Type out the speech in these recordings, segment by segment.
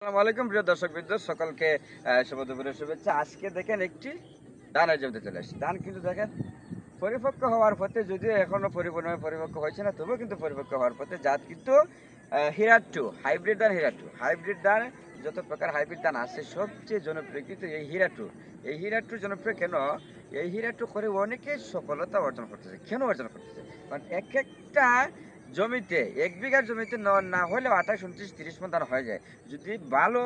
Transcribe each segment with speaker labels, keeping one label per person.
Speaker 1: আসসালামু আলাইকুম প্রিয় দর্শকবৃন্দ, সকলকে শুভ দুপুরের শুভেচ্ছা। আজকে দেখেন একটি ধানের জমিতে চলে আসছে। ধান কিন্তু দেখেন পরিপক্ক হওয়ার পথে, যদিও এখনো পরিপূর্ণভাবে পরিপক্ক হয়েছে না, তবুও কিন্তু পরিপক্ক হওয়ার পথে। জাত কিন্তু হীরা টু, হাইব্রিড ধান হীরা টু। হাইব্রিড ধান, যত প্রকার হাইব্রিড ধান আছে সবচেয়ে জনপ্রিয় কিন্তু এই হীরা টু। এই হীরা টু জনপ্রিয় কেন? এই হীরা টু করে অনেকে সফলতা অর্জন করতেছে। কেন অর্জন করতেছে? কারণ এক একটা জমিতে, 1 বিঘার জমিতে না হলেও 28, 29, 30 মণ ধান হয়ে যায়। যদি ভালো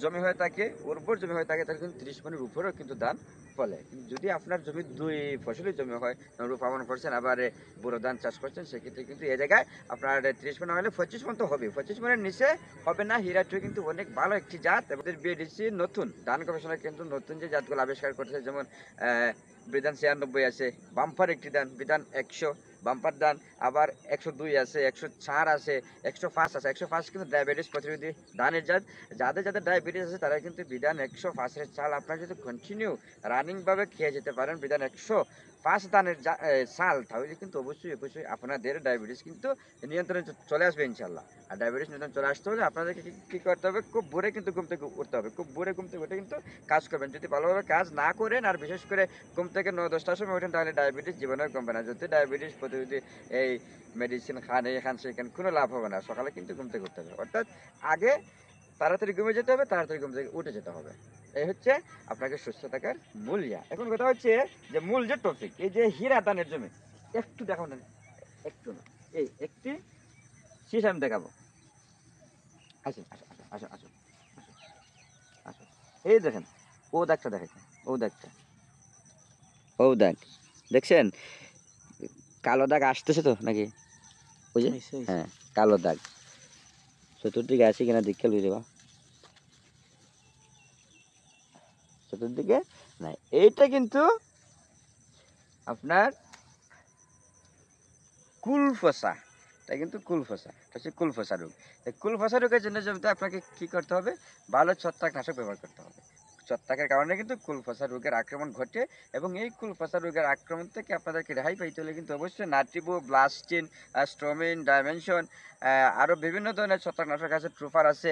Speaker 1: জমি হয়ে থাকে, উর্বর জমি হয়ে থাকে, তাহলে কিন্তু 30 মণের উপরেও কিন্তু ধান ফলে। কিন্তু যদি আপনার জমি 2 ফসলি জমি হয়, রূপাবন করছেন, আবার বোরো ধান চাষ করছেন, সেক্ষেত্রে কিন্তু এই জায়গায় আপনার 30 মণ হলে 25 মণ তো হবে, 25 মণের নিচে হবে না। হীরা টু কিন্তু অনেক ভালো একটি জাত। আমাদের বিএডিসি নতুন ধান গবেষণা কিন্তু নতুন যে জাতগুলো আবিষ্কার করেছে, যেমন বিধান 96 আছে, বাম্পার একটি ধান, বিধান 100 বাম্পার ধান, আবার 102 আছে, 104 আছে, 105 আছে। 105 কিন্তু ডায়াবেটিস প্রতিরোধী ধানের জাত। যাদের ডায়াবেটিস আছে তারা কিন্তু বিধান 105-এর চাল আপনারা যদি কন্টিনিউ রানিং ভাবে খেয়ে যেতে পারেন, বিধান 105 ধানের চাল, তাহলে কিন্তু অবশ্যই আপনাদের ডায়াবেটিস কিন্তু নিয়ন্ত্রণে চলে আসবে ইনশাল্লাহ। আর ডায়াবেটিস নিয়ন্ত্রণে চলে আসতে হলে আপনাদেরকে কি করতে হবে? খুব ভোরে কিন্তু ঘুম থেকে উঠতে হবে। খুব ভোরে ঘুম থেকে উঠে কিন্তু কাজ করবেন। যদি ভালোভাবে কাজ না করেন, আর বিশেষ করে ঘুম থেকে 9-10টার সময় ওঠেন, তাহলে ডায়াবেটিস জীবনেও কমবে না। যদি ডায়াবেটিস প্রতিরোধী এই মেডিসিন খান, এখান সেখান, কোনো লাভ হবে না। সকালে কিন্তু ঘুম থেকে উঠতে হবে, অর্থাৎ আগে তাড়াতাড়ি ঘুমে যেতে হবে, তাড়াতাড়ি ঘুম থেকে উঠে যেতে হবে। এই হচ্ছে আপনাকে সুস্থ থাকার মূল ইয়া। এখন কথা হচ্ছে যে মূল যে টপিক, এই যে হীরা ধানের জমি, একটু দেখাবো না, একটু না, এই একটি শীষ আমি দেখাবো। আসুন আসুন আসুন আসুন আসুন আসুন। এই দেখেন, ও দাগটা দেখেন, ও দাগটা, ও দাগ দেখছেন? কালো দাগ আসতেছে তো নাকি? ওই যে, হ্যাঁ, কালো দাগ চতুর্দিকে আছে কিনা দেখে লই দেবা, চতুর্দিকে নাই। এইটা কিন্তু আপনার কুলফসা, এটা কিন্তু কুলফসা, এটা হচ্ছে কুলফসা রোগ। এই কুলফসা রোগের জন্য জমিতে আপনাকে কি করতে হবে? ভালো ছত্রাকনাশক ব্যবহার করতে হবে। ছত্রাকের কারণে কিন্তু কুলফসা রোগের আক্রমণ ঘটে, এবং এই কুলফসা রোগের আক্রমণ থেকে আপনাদেরকে রেহাই পাইতে হলে কিন্তু অবশ্যই নাট্রিবো, ব্লাস্টিন, স্ট্রোমিন, ডাইমেনশন, আরও বিভিন্ন ধরনের ছত্রাকনাশক আছে, ট্রুফার আছে,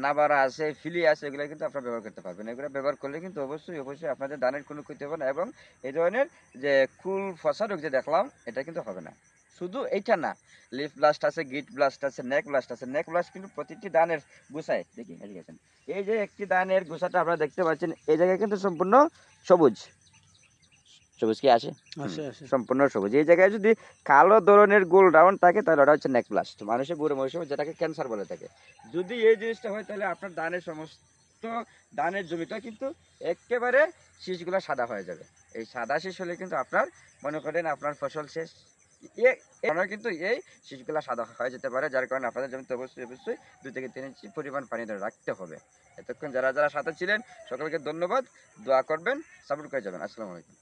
Speaker 1: নাবারা আছে, ফিলি আছে, এগুলো কিন্তু আপনারা ব্যবহার করতে পারবেন। এগুলো ব্যবহার করলে কিন্তু অবশ্যই আপনাদের ধানের কোনো ক্ষতি হবে না, এবং এই ধরনের যে কুলফসা রোগ যে দেখলাম, এটা কিন্তু হবে না। শুধু এইটা না, লিফ ব্লাস্ট আছে, গিট ব্লাস্ট আছে, নেক ব্লাস্ট আছে। নেক ব্লাস্ট কিন্তু প্রতিটি ধানের গুছায়, দেখি এদিকে আছেন, এই যে একটি ধানের গুছাটা আপনারা দেখতে পাচ্ছেন, এই জায়গায় কিন্তু সম্পূর্ণ সবুজ, সবুজ কি আসে? সম্পূর্ণ সবুজ। এই জায়গায় যদি কালো ধরনের গোল রাউন্ড থাকে, তাহলে ওটা হচ্ছে নেক ব্লাস্ট, মানুষের বুড়ো মৌসুমে যেটাকে ক্যান্সার বলে থাকে। যদি এই জিনিসটা হয়, তাহলে আপনার ধানের সমস্ত ধানের জমিটা কিন্তু একেবারে শীষগুলো সাদা হয়ে যাবে। এই সাদা শীষ হলে কিন্তু আপনার, মনে করেন আপনার ফসল শেষ। আমরা কিন্তু এই শীষগুলো সাদা হয়ে যেতে পারে, যার কারণে আপনাদের জমিতে অবশ্যই 2 থেকে 3 ইঞ্চি পরিমাণ পানি ধরে রাখতে হবে। এতক্ষণ যারা সাথে ছিলেন সকলকে ধন্যবাদ। দোয়া করবেন, সাপোর্ট করে যাবেন। আসসালামু আলাইকুম।